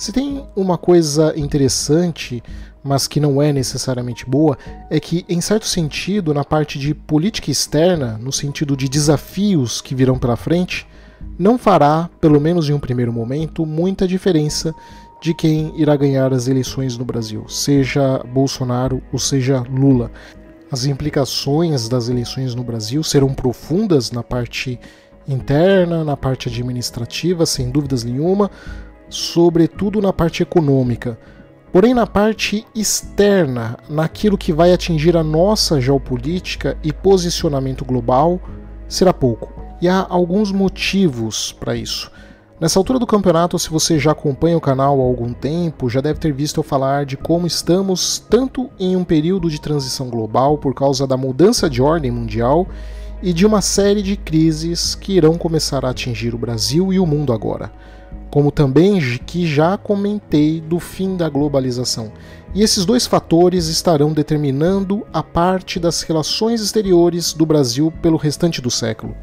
Se tem uma coisa interessante, mas que não é necessariamente boa, é que, em certo sentido, na parte de política externa, no sentido de desafios que virão pela frente, não fará, pelo menos em um primeiro momento, muita diferença de quem irá ganhar as eleições no Brasil, seja Bolsonaro ou seja Lula. As implicações das eleições no Brasil serão profundas na parte interna, na parte administrativa, sem dúvidas nenhuma, sobretudo na parte econômica. Porém, na parte externa, naquilo que vai atingir a nossa geopolítica e posicionamento global, será pouco. E há alguns motivos para isso. Nessa altura do campeonato, se você já acompanha o canal há algum tempo, já deve ter visto eu falar de como estamos tanto em um período de transição global por causa da mudança de ordem mundial e de uma série de crises que irão começar a atingir o Brasil e o mundo agora. Como também que já comentei do fim da globalização. E esses dois fatores estarão determinando a parte das relações exteriores do Brasil pelo restante do século.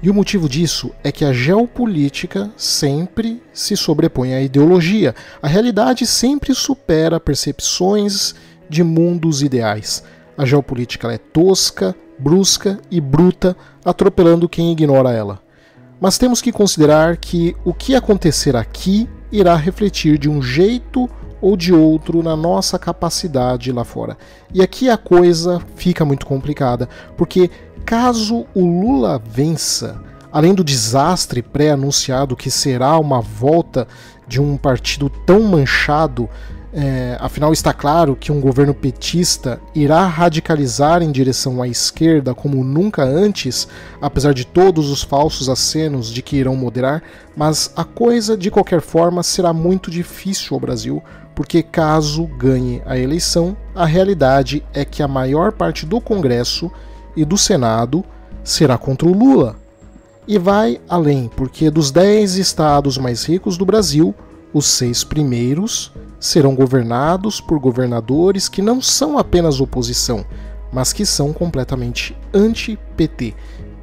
E o motivo disso é que a geopolítica sempre se sobrepõe à ideologia. A realidade sempre supera percepções de mundos ideais. A geopolítica é tosca, brusca e bruta, atropelando quem ignora ela. Mas temos que considerar que o que acontecer aqui irá refletir de um jeito ou de outro na nossa capacidade lá fora. E aqui a coisa fica muito complicada, porque caso o Lula vença, além do desastre pré-anunciado que será uma volta de um partido tão manchado, afinal está claro que um governo petista irá radicalizar em direção à esquerda como nunca antes, apesar de todos os falsos acenos de que irão moderar, mas a coisa de qualquer forma será muito difícil ao Brasil, porque caso ganhe a eleição, a realidade é que a maior parte do Congresso e do Senado será contra o Lula. E vai além, porque dos 10 estados mais ricos do Brasil, os 6 primeiros serão governados por governadores que não são apenas oposição, mas que são completamente anti-PT.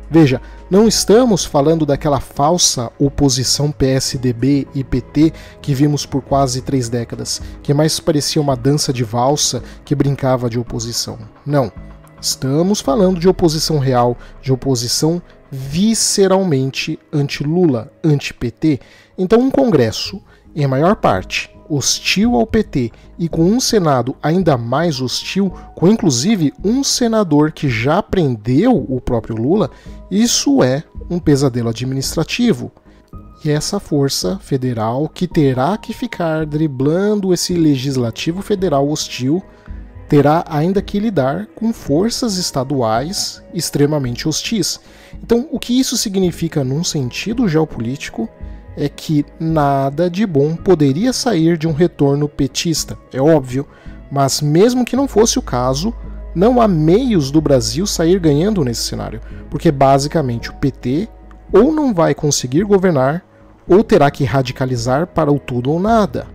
Veja, não estamos falando daquela falsa oposição PSDB e PT que vimos por quase 3 décadas, que mais parecia uma dança de valsa que brincava de oposição. Não. Estamos falando de oposição real, de oposição visceralmente anti-Lula, anti-PT. Então um Congresso, em maior parte, hostil ao PT e com um Senado ainda mais hostil, com inclusive um senador que já prendeu o próprio Lula, isso é um pesadelo administrativo. E essa força federal que terá que ficar driblando esse legislativo federal hostil terá ainda que lidar com forças estaduais extremamente hostis. Então, o que isso significa num sentido geopolítico é que nada de bom poderia sair de um retorno petista, é óbvio, mas mesmo que não fosse o caso, não há meios do Brasil sair ganhando nesse cenário, porque basicamente o PT ou não vai conseguir governar ou terá que radicalizar para o tudo ou nada.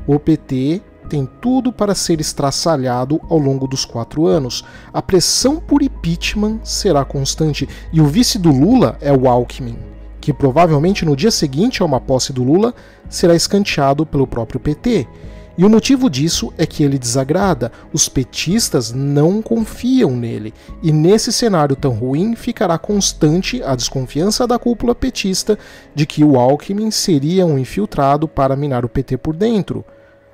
O PT tem tudo para ser estraçalhado ao longo dos 4 anos. A pressão por impeachment será constante e o vice do Lula é o Alckmin, que provavelmente no dia seguinte a uma posse do Lula será escanteado pelo próprio PT. E o motivo disso é que ele desagrada, os petistas não confiam nele, e nesse cenário tão ruim ficará constante a desconfiança da cúpula petista de que o Alckmin seria um infiltrado para minar o PT por dentro,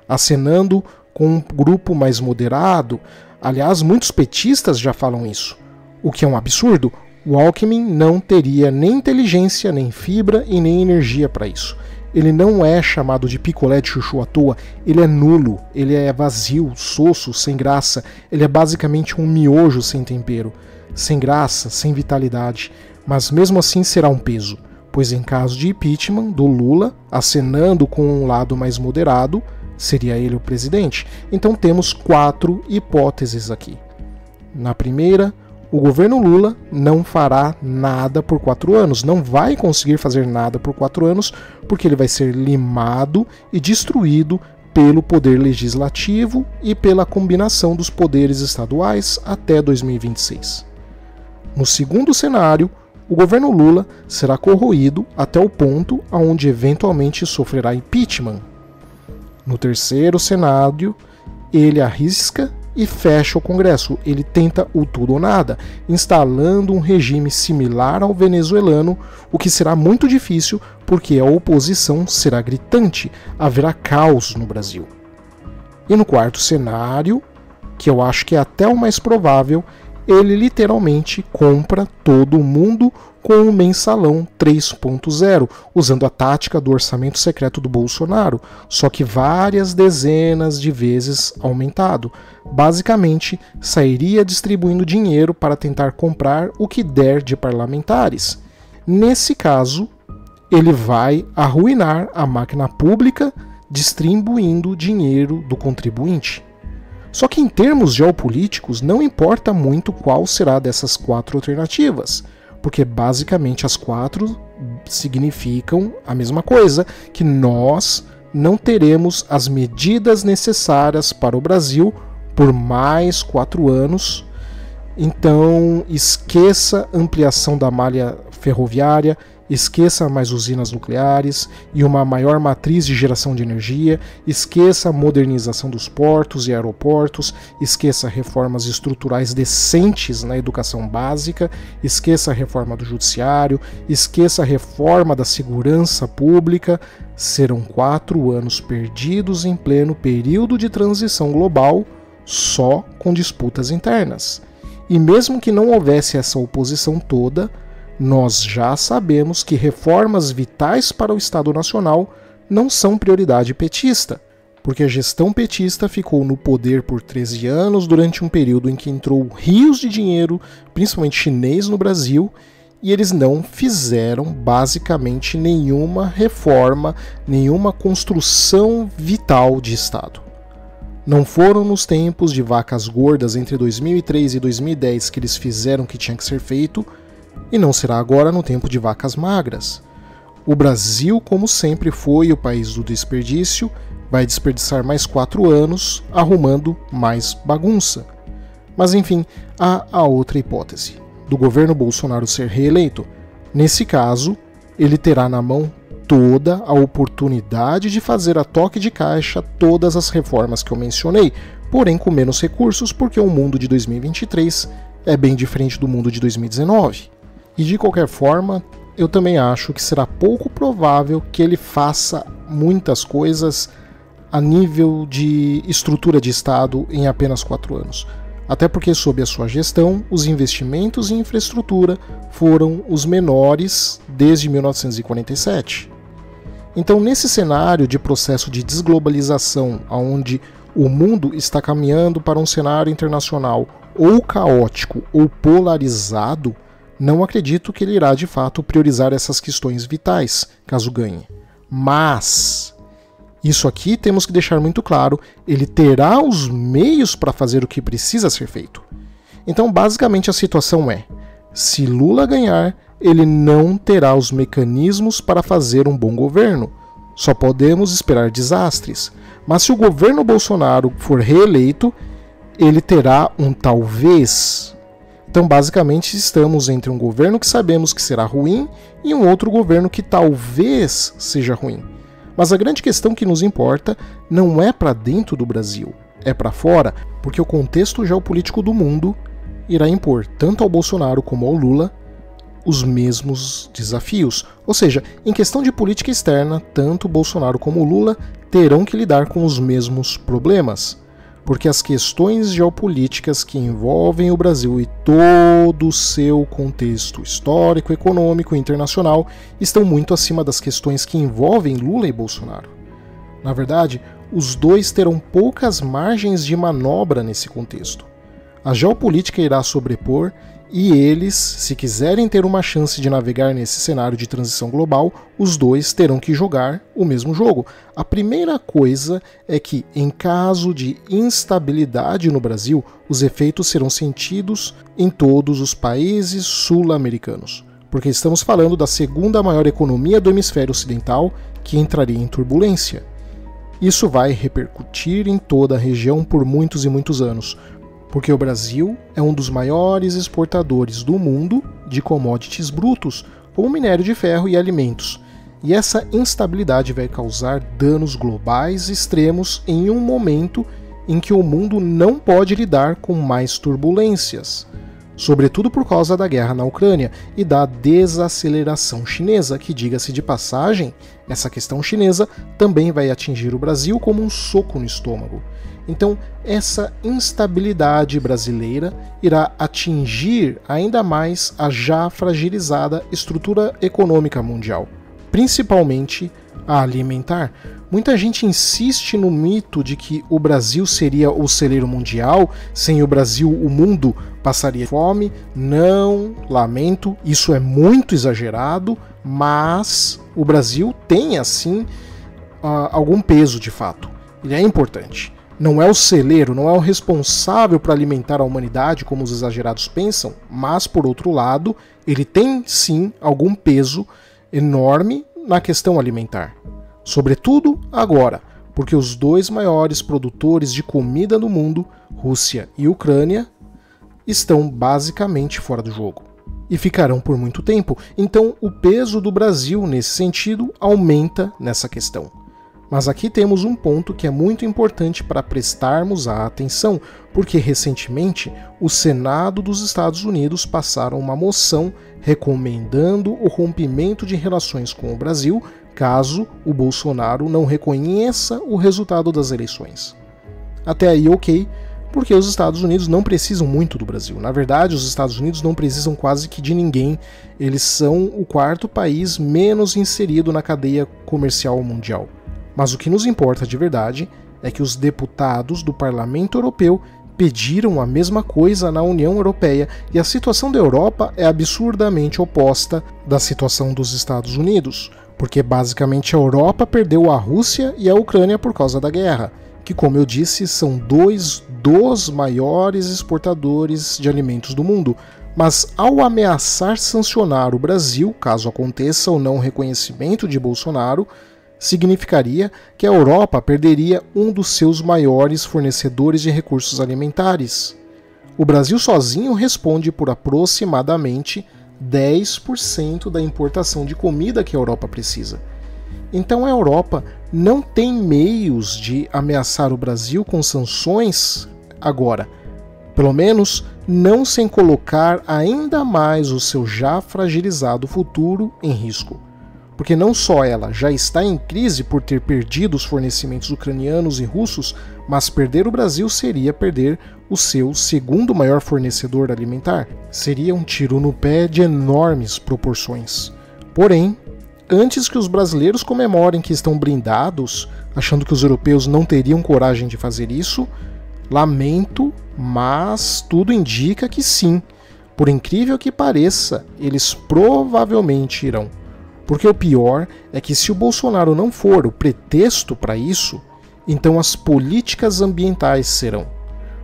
acenando com um grupo mais moderado. Aliás, muitos petistas já falam isso, o que é um absurdo. O Alckmin não teria nem inteligência, nem fibra e nem energia para isso. Ele não é chamado de picolé de chuchu à toa, ele é nulo, ele é vazio, soço, sem graça, ele é basicamente um miojo sem tempero, sem graça, sem vitalidade, mas mesmo assim será um peso, pois em caso de impeachment do Lula, acenando com um lado mais moderado, seria ele o presidente. Então temos 4 hipóteses aqui. Na primeira, o governo Lula não fará nada por 4 anos, não vai conseguir fazer nada por 4 anos, porque ele vai ser limado e destruído pelo poder legislativo e pela combinação dos poderes estaduais até 2026. No segundo cenário, o governo Lula será corroído até o ponto onde eventualmente sofrerá impeachment. No terceiro cenário, ele arrisca e fecha o Congresso. Ele tenta o tudo ou nada, instalando um regime similar ao venezuelano, o que será muito difícil porque a oposição será gritante, haverá caos no Brasil. E no quarto cenário, que eu acho que é até o mais provável, ele literalmente compra todo mundo com o mensalão 3.0, usando a tática do orçamento secreto do Bolsonaro, só que várias dezenas de vezes aumentado. Basicamente, sairia distribuindo dinheiro para tentar comprar o que der de parlamentares. Nesse caso, ele vai arruinar a máquina pública distribuindo dinheiro do contribuinte. Só que em termos geopolíticos, não importa muito qual será dessas quatro alternativas, porque basicamente as quatro significam a mesma coisa, que nós não teremos as medidas necessárias para o Brasil por mais 4 anos. Então esqueça ampliação da malha ferroviária, esqueça mais usinas nucleares e uma maior matriz de geração de energia, esqueça a modernização dos portos e aeroportos, esqueça reformas estruturais decentes na educação básica, esqueça a reforma do judiciário, esqueça a reforma da segurança pública. Serão 4 anos perdidos em pleno período de transição global, só com disputas internas. E mesmo que não houvesse essa oposição toda, nós já sabemos que reformas vitais para o Estado Nacional não são prioridade petista, porque a gestão petista ficou no poder por 13 anos durante um período em que entrou rios de dinheiro, principalmente chinês, no Brasil, e eles não fizeram basicamente nenhuma reforma, nenhuma construção vital de Estado. Não foram nos tempos de vacas gordas entre 2003 e 2010 que eles fizeram o que tinha que ser feito, e não será agora no tempo de vacas magras. O Brasil, como sempre foi o país do desperdício, vai desperdiçar mais 4 anos arrumando mais bagunça. Mas enfim, há a outra hipótese, do governo Bolsonaro ser reeleito. Nesse caso, ele terá na mão toda a oportunidade de fazer a toque de caixa todas as reformas que eu mencionei, porém com menos recursos, porque o mundo de 2023 é bem diferente do mundo de 2019. E de qualquer forma, eu também acho que será pouco provável que ele faça muitas coisas a nível de estrutura de Estado em apenas 4 anos. Até porque, sob a sua gestão, os investimentos em infraestrutura foram os menores desde 1947. Então, nesse cenário de processo de desglobalização, onde o mundo está caminhando para um cenário internacional ou caótico ou polarizado, não acredito que ele irá de fato priorizar essas questões vitais, caso ganhe. Mas, isso aqui temos que deixar muito claro, ele terá os meios para fazer o que precisa ser feito. Então, basicamente, a situação é, se Lula ganhar, ele não terá os mecanismos para fazer um bom governo. Só podemos esperar desastres. Mas se o governo Bolsonaro for reeleito, ele terá um talvez. Então, basicamente, estamos entre um governo que sabemos que será ruim e um outro governo que talvez seja ruim. Mas a grande questão que nos importa não é para dentro do Brasil, é para fora, porque o contexto geopolítico do mundo irá impor tanto ao Bolsonaro como ao Lula os mesmos desafios. Ou seja, em questão de política externa, tanto Bolsonaro como Lula terão que lidar com os mesmos problemas. Porque as questões geopolíticas que envolvem o Brasil e todo o seu contexto histórico, econômico e internacional estão muito acima das questões que envolvem Lula e Bolsonaro. Na verdade, os dois terão poucas margens de manobra nesse contexto. A geopolítica irá sobrepor e eles, se quiserem ter uma chance de navegar nesse cenário de transição global, os dois terão que jogar o mesmo jogo. A primeira coisa é que, em caso de instabilidade no Brasil, os efeitos serão sentidos em todos os países sul-americanos, porque estamos falando da segunda maior economia do hemisfério ocidental que entraria em turbulência. Isso vai repercutir em toda a região por muitos e muitos anos, porque o Brasil é um dos maiores exportadores do mundo de commodities brutos, como minério de ferro e alimentos. E essa instabilidade vai causar danos globais extremos em um momento em que o mundo não pode lidar com mais turbulências, sobretudo por causa da guerra na Ucrânia e da desaceleração chinesa, que, diga-se de passagem, essa questão chinesa também vai atingir o Brasil como um soco no estômago. Então, essa instabilidade brasileira irá atingir ainda mais a já fragilizada estrutura econômica mundial, principalmente a alimentar. Muita gente insiste no mito de que o Brasil seria o celeiro mundial, sem o Brasil o mundo passaria fome. Não, lamento, isso é muito exagerado, mas o Brasil tem assim algum peso de fato. Ele é importante. Não é o celeiro, não é o responsável por alimentar a humanidade, como os exagerados pensam, mas, por outro lado, ele tem sim algum peso enorme na questão alimentar. Sobretudo agora, porque os dois maiores produtores de comida do mundo, Rússia e Ucrânia, estão basicamente fora do jogo. E ficarão por muito tempo. Então o peso do Brasil, nesse sentido, aumenta nessa questão. Mas aqui temos um ponto que é muito importante para prestarmos a atenção, porque recentemente o Senado dos Estados Unidos passaram uma moção recomendando o rompimento de relações com o Brasil, caso o Bolsonaro não reconheça o resultado das eleições. Até aí ok, porque os Estados Unidos não precisam muito do Brasil. Na verdade, os Estados Unidos não precisam quase que de ninguém. Eles são o quarto país menos inserido na cadeia comercial mundial. Mas o que nos importa de verdade é que os deputados do Parlamento Europeu pediram a mesma coisa na União Europeia, e a situação da Europa é absurdamente oposta da situação dos Estados Unidos, porque basicamente a Europa perdeu a Rússia e a Ucrânia por causa da guerra, que, como eu disse, são dois dos maiores exportadores de alimentos do mundo. Mas ao ameaçar sancionar o Brasil, caso aconteça o não reconhecimento de Bolsonaro, significaria que a Europa perderia um dos seus maiores fornecedores de recursos alimentares. O Brasil sozinho responde por aproximadamente 10% da importação de comida que a Europa precisa. Então a Europa não tem meios de ameaçar o Brasil com sanções agora, pelo menos não sem colocar ainda mais o seu já fragilizado futuro em risco. Porque não só ela já está em crise por ter perdido os fornecimentos ucranianos e russos, mas perder o Brasil seria perder o seu segundo maior fornecedor alimentar. Seria um tiro no pé de enormes proporções. Porém, antes que os brasileiros comemorem que estão blindados, achando que os europeus não teriam coragem de fazer isso, lamento, mas tudo indica que sim. Por incrível que pareça, eles provavelmente irão. Porque o pior é que se o Bolsonaro não for o pretexto para isso, então as políticas ambientais serão.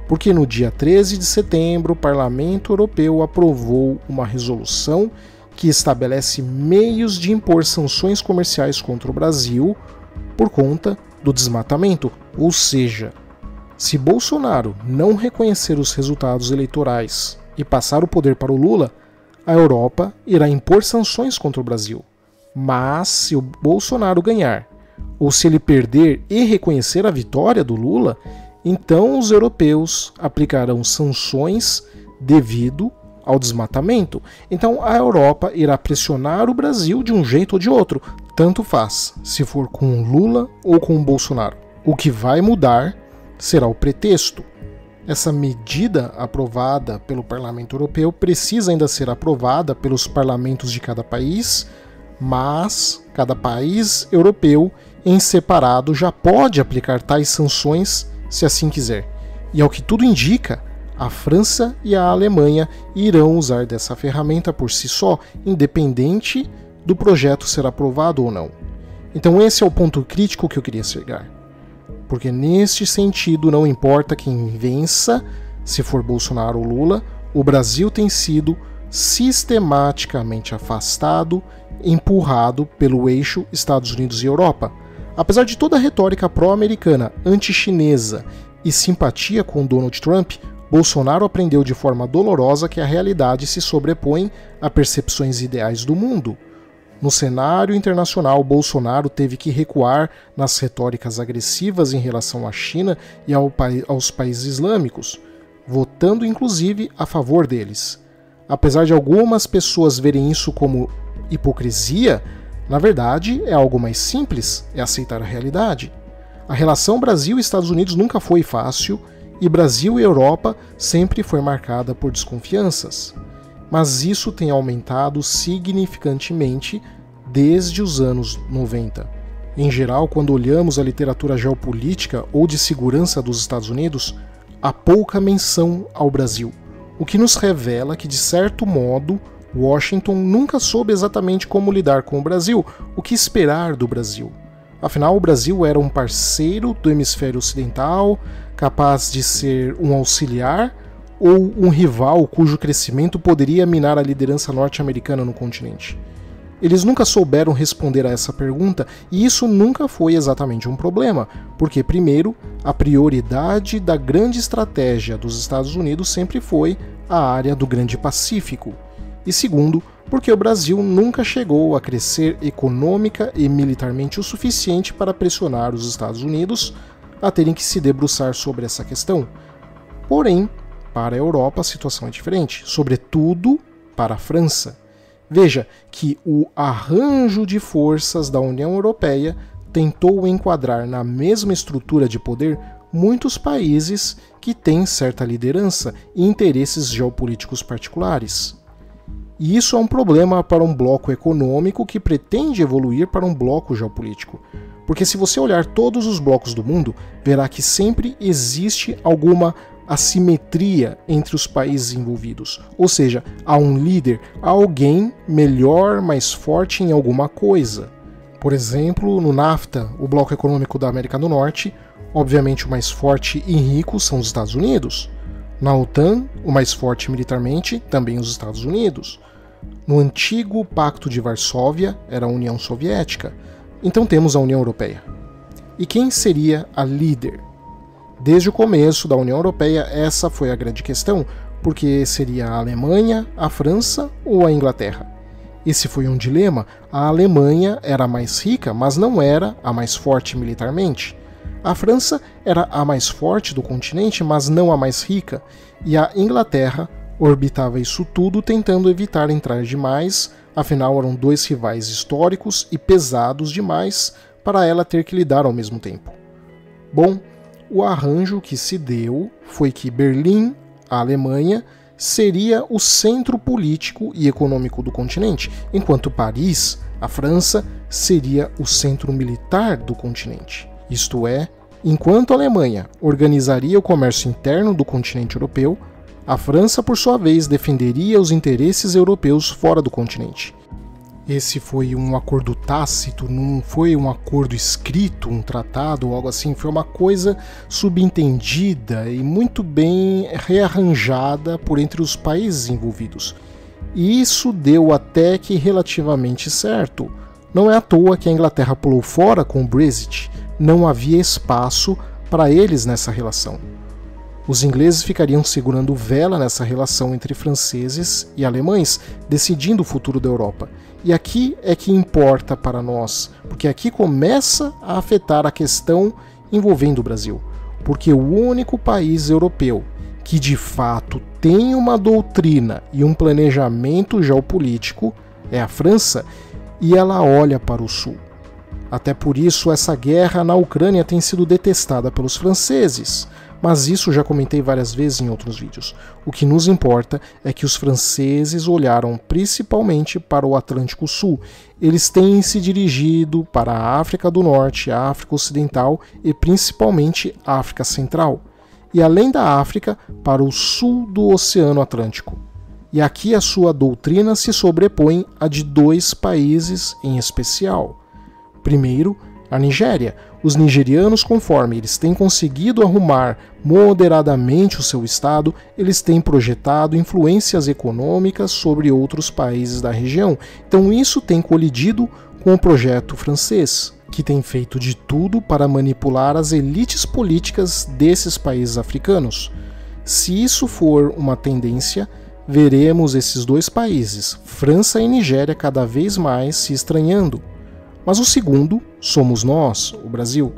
Porque no dia 13 de setembro o Parlamento Europeu aprovou uma resolução que estabelece meios de impor sanções comerciais contra o Brasil por conta do desmatamento. Ou seja, se Bolsonaro não reconhecer os resultados eleitorais e passar o poder para o Lula, a Europa irá impor sanções contra o Brasil. Mas se o Bolsonaro ganhar, ou se ele perder e reconhecer a vitória do Lula, então os europeus aplicarão sanções devido ao desmatamento. Então a Europa irá pressionar o Brasil de um jeito ou de outro, tanto faz, se for com o Lula ou com o Bolsonaro. O que vai mudar será o pretexto. Essa medida aprovada pelo Parlamento Europeu precisa ainda ser aprovada pelos parlamentos de cada país, mas cada país europeu em separado já pode aplicar tais sanções se assim quiser. E ao que tudo indica, a França e a Alemanha irão usar dessa ferramenta por si só, independente do projeto ser aprovado ou não. Então esse é o ponto crítico que eu queria chegar. Porque neste sentido não importa quem vença, se for Bolsonaro ou Lula, o Brasil tem sido sistematicamente afastado, empurrado pelo eixo Estados Unidos e Europa. Apesar de toda a retórica pró-americana, anti-chinesa e simpatia com Donald Trump, Bolsonaro aprendeu de forma dolorosa que a realidade se sobrepõe a percepções ideais do mundo. No cenário internacional, Bolsonaro teve que recuar nas retóricas agressivas em relação à China e aos países islâmicos, votando inclusive a favor deles. Apesar de algumas pessoas verem isso como hipocrisia, na verdade é algo mais simples, é aceitar a realidade. A relação Brasil e Estados Unidos nunca foi fácil e Brasil e Europa sempre foi marcada por desconfianças. Mas isso tem aumentado significantemente desde os anos 90. Em geral, quando olhamos a literatura geopolítica ou de segurança dos Estados Unidos, há pouca menção ao Brasil, o que nos revela que, de certo modo, Washington nunca soube exatamente como lidar com o Brasil, o que esperar do Brasil. Afinal, o Brasil era um parceiro do hemisfério ocidental, capaz de ser um auxiliar ou um rival cujo crescimento poderia minar a liderança norte-americana no continente? Eles nunca souberam responder a essa pergunta e isso nunca foi exatamente um problema, porque, primeiro, a prioridade da grande estratégia dos Estados Unidos sempre foi a área do Grande Pacífico, e segundo, porque o Brasil nunca chegou a crescer econômica e militarmente o suficiente para pressionar os Estados Unidos a terem que se debruçar sobre essa questão. Porém, para a Europa a situação é diferente, sobretudo para a França. Veja que o arranjo de forças da União Europeia tentou enquadrar na mesma estrutura de poder muitos países que têm certa liderança e interesses geopolíticos particulares. E isso é um problema para um bloco econômico que pretende evoluir para um bloco geopolítico. Porque se você olhar todos os blocos do mundo, verá que sempre existe alguma assimetria entre os países envolvidos. Ou seja, há um líder, há alguém melhor, mais forte em alguma coisa. Por exemplo, no NAFTA, o bloco econômico da América do Norte, obviamente o mais forte e rico são os Estados Unidos. Na OTAN, o mais forte militarmente, também os Estados Unidos. No antigo Pacto de Varsóvia, era a União Soviética. Então temos a União Europeia. E quem seria a líder? Desde o começo da União Europeia, essa foi a grande questão, porque seria a Alemanha, a França ou a Inglaterra. Esse foi um dilema. A Alemanha era a mais rica, mas não era a mais forte militarmente. A França era a mais forte do continente, mas não a mais rica. E a Inglaterra orbitava isso tudo tentando evitar entrar demais, afinal eram dois rivais históricos e pesados demais para ela ter que lidar ao mesmo tempo. Bom, o arranjo que se deu foi que Berlim, a Alemanha, seria o centro político e econômico do continente, enquanto Paris, a França, seria o centro militar do continente. Isto é, enquanto a Alemanha organizaria o comércio interno do continente europeu, a França, por sua vez, defenderia os interesses europeus fora do continente. Esse foi um acordo tácito, não foi um acordo escrito, um tratado ou algo assim, foi uma coisa subentendida e muito bem rearranjada por entre os países envolvidos. E isso deu até que relativamente certo. Não é à toa que a Inglaterra pulou fora com o Brexit, não havia espaço para eles nessa relação. Os ingleses ficariam segurando vela nessa relação entre franceses e alemães, decidindo o futuro da Europa. E aqui é que importa para nós, porque aqui começa a afetar a questão envolvendo o Brasil. Porque o único país europeu que de fato tem uma doutrina e um planejamento geopolítico é a França, e ela olha para o sul. Até por isso essa guerra na Ucrânia tem sido detestada pelos franceses. Mas isso já comentei várias vezes em outros vídeos. O que nos importa é que os franceses olharam principalmente para o Atlântico Sul. Eles têm se dirigido para a África do Norte, a África Ocidental e principalmente a África Central. E além da África, para o sul do Oceano Atlântico. E aqui a sua doutrina se sobrepõe à de dois países em especial. Primeiro, a Nigéria. Os nigerianos, conforme eles têm conseguido arrumar moderadamente o seu estado, eles têm projetado influências econômicas sobre outros países da região. Então isso tem colidido com o projeto francês, que tem feito de tudo para manipular as elites políticas desses países africanos. Se isso for uma tendência, veremos esses dois países, França e Nigéria, cada vez mais se estranhando. Mas o segundo somos nós, o Brasil.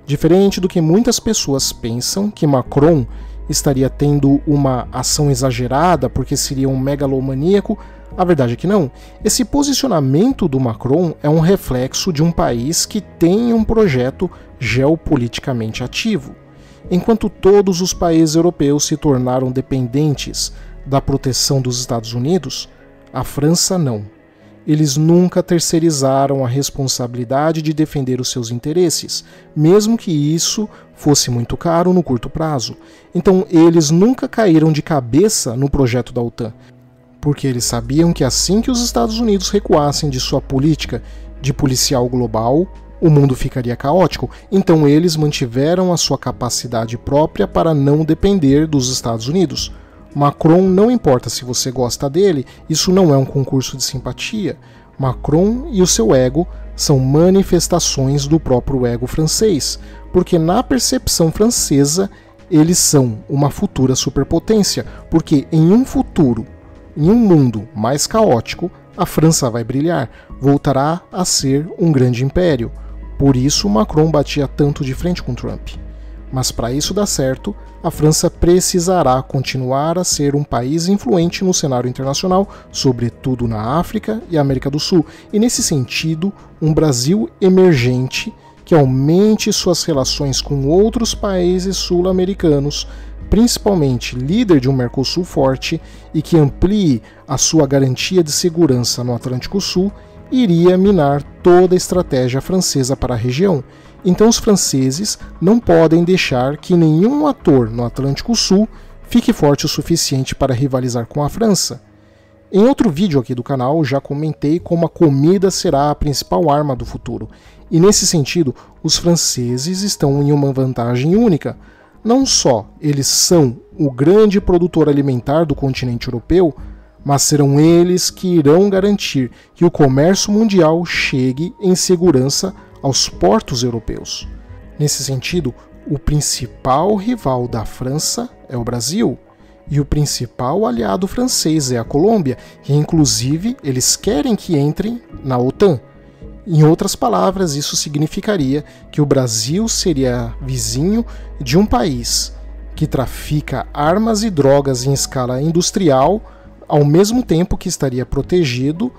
Diferente do que muitas pessoas pensam, que Macron estaria tendo uma ação exagerada porque seria um megalomaníaco, a verdade é que não. Esse posicionamento do Macron é um reflexo de um país que tem um projeto geopoliticamente ativo. Enquanto todos os países europeus se tornaram dependentes da proteção dos Estados Unidos, a França não. Eles nunca terceirizaram a responsabilidade de defender os seus interesses, mesmo que isso fosse muito caro no curto prazo. Então eles nunca caíram de cabeça no projeto da OTAN, porque eles sabiam que assim que os Estados Unidos recuassem de sua política de policial global, o mundo ficaria caótico. Então eles mantiveram a sua capacidade própria para não depender dos Estados Unidos. Macron, não importa se você gosta dele, isso não é um concurso de simpatia. Macron e o seu ego são manifestações do próprio ego francês, porque na percepção francesa eles são uma futura superpotência, porque em um futuro, em um mundo mais caótico, a França vai brilhar, voltará a ser um grande império. Por isso Macron batia tanto de frente com Trump. Mas para isso dar certo, a França precisará continuar a ser um país influente no cenário internacional, sobretudo na África e América do Sul, e nesse sentido, um Brasil emergente que aumente suas relações com outros países sul-americanos, principalmente líder de um Mercosul forte e que amplie a sua garantia de segurança no Atlântico Sul, iria minar toda a estratégia francesa para a região. Então os franceses não podem deixar que nenhum ator no Atlântico Sul fique forte o suficiente para rivalizar com a França. Em outro vídeo aqui do canal já comentei como a comida será a principal arma do futuro, e nesse sentido os franceses estão em uma vantagem única. Não só eles são o grande produtor alimentar do continente europeu, mas serão eles que irão garantir que o comércio mundial chegue em segurança aos portos europeus. Nesse sentido, o principal rival da França é o Brasil, e o principal aliado francês é a Colômbia, que inclusive eles querem que entrem na OTAN. Em outras palavras, isso significaria que o Brasil seria vizinho de um país que trafica armas e drogas em escala industrial, ao mesmo tempo que estaria protegido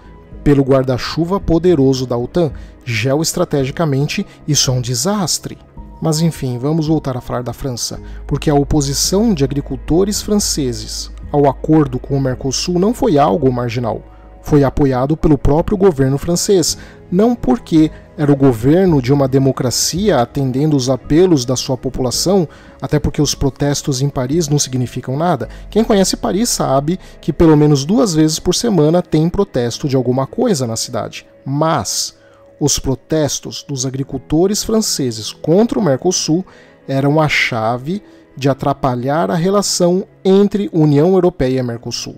pelo guarda-chuva poderoso da OTAN. Geoestrategicamente, isso é um desastre. Mas enfim, vamos voltar a falar da França, porque a oposição de agricultores franceses ao acordo com o Mercosul não foi algo marginal. Foi apoiado pelo próprio governo francês, não porque era o governo de uma democracia atendendo os apelos da sua população, até porque os protestos em Paris não significam nada. Quem conhece Paris sabe que pelo menos 2 vezes por semana tem protesto de alguma coisa na cidade. Mas os protestos dos agricultores franceses contra o Mercosul eram a chave de atrapalhar a relação entre União Europeia e Mercosul.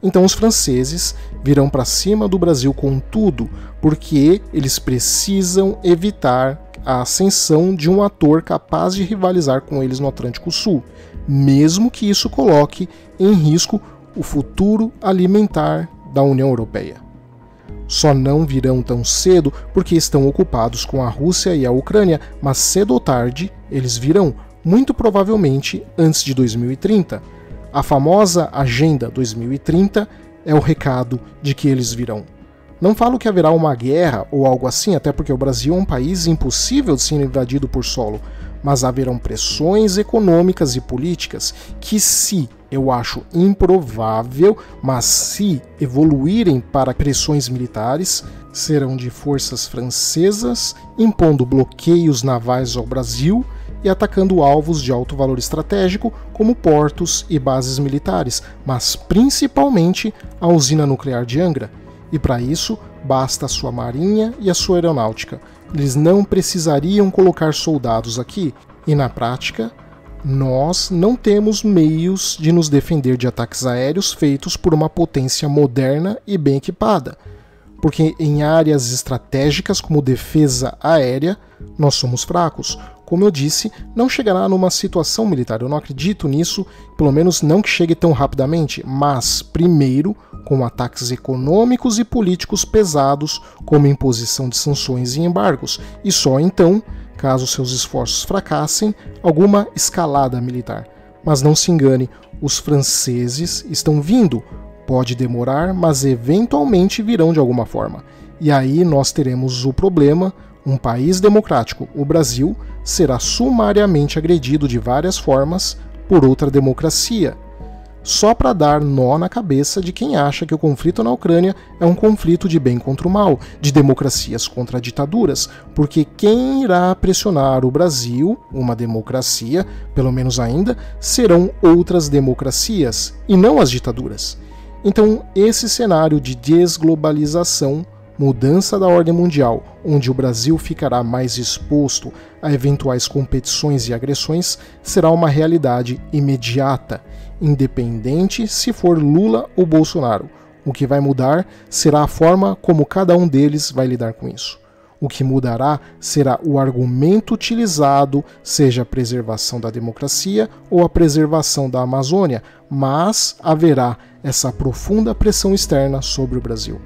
Então os franceses virão para cima do Brasil com tudo, porque eles precisam evitar a ascensão de um ator capaz de rivalizar com eles no Atlântico Sul, mesmo que isso coloque em risco o futuro alimentar da União Europeia. Só não virão tão cedo porque estão ocupados com a Rússia e a Ucrânia, mas cedo ou tarde eles virão, muito provavelmente antes de 2030. A famosa Agenda 2030 é o recado de que eles virão. Não falo que haverá uma guerra ou algo assim, até porque o Brasil é um país impossível de ser invadido por solo, mas haverão pressões econômicas e políticas que, se eu acho improvável, mas se evoluírem para pressões militares, serão de forças francesas impondo bloqueios navais ao Brasil e atacando alvos de alto valor estratégico, como portos e bases militares, mas principalmente a usina nuclear de Angra. E para isso, basta a sua marinha e a sua aeronáutica. Eles não precisariam colocar soldados aqui, e na prática, nós não temos meios de nos defender de ataques aéreos feitos por uma potência moderna e bem equipada. Porque em áreas estratégicas como defesa aérea, nós somos fracos. como eu disse, não chegará numa situação militar. Eu não acredito nisso, pelo menos não que chegue tão rapidamente, mas primeiro com ataques econômicos e políticos pesados, como imposição de sanções e embargos, e só então, caso seus esforços fracassem, alguma escalada militar. Mas não se engane, os franceses estão vindo. Pode demorar, mas eventualmente virão de alguma forma. E aí nós teremos o problema: um país democrático, o Brasil, será sumariamente agredido de várias formas por outra democracia. Só para dar nó na cabeça de quem acha que o conflito na Ucrânia é um conflito de bem contra o mal, de democracias contra ditaduras, porque quem irá pressionar o Brasil, uma democracia, pelo menos ainda, serão outras democracias, e não as ditaduras. Então, esse cenário de desglobalização, mudança da ordem mundial, onde o Brasil ficará mais exposto a eventuais competições e agressões, será uma realidade imediata, independente se for Lula ou Bolsonaro. O que vai mudar será a forma como cada um deles vai lidar com isso. O que mudará será o argumento utilizado, seja a preservação da democracia ou a preservação da Amazônia, mas haverá essa profunda pressão externa sobre o Brasil.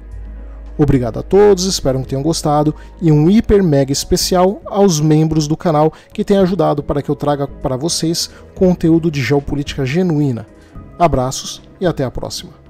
Obrigado a todos, espero que tenham gostado, e um hiper mega especial aos membros do canal que têm ajudado para que eu traga para vocês conteúdo de geopolítica genuína. Abraços e até a próxima.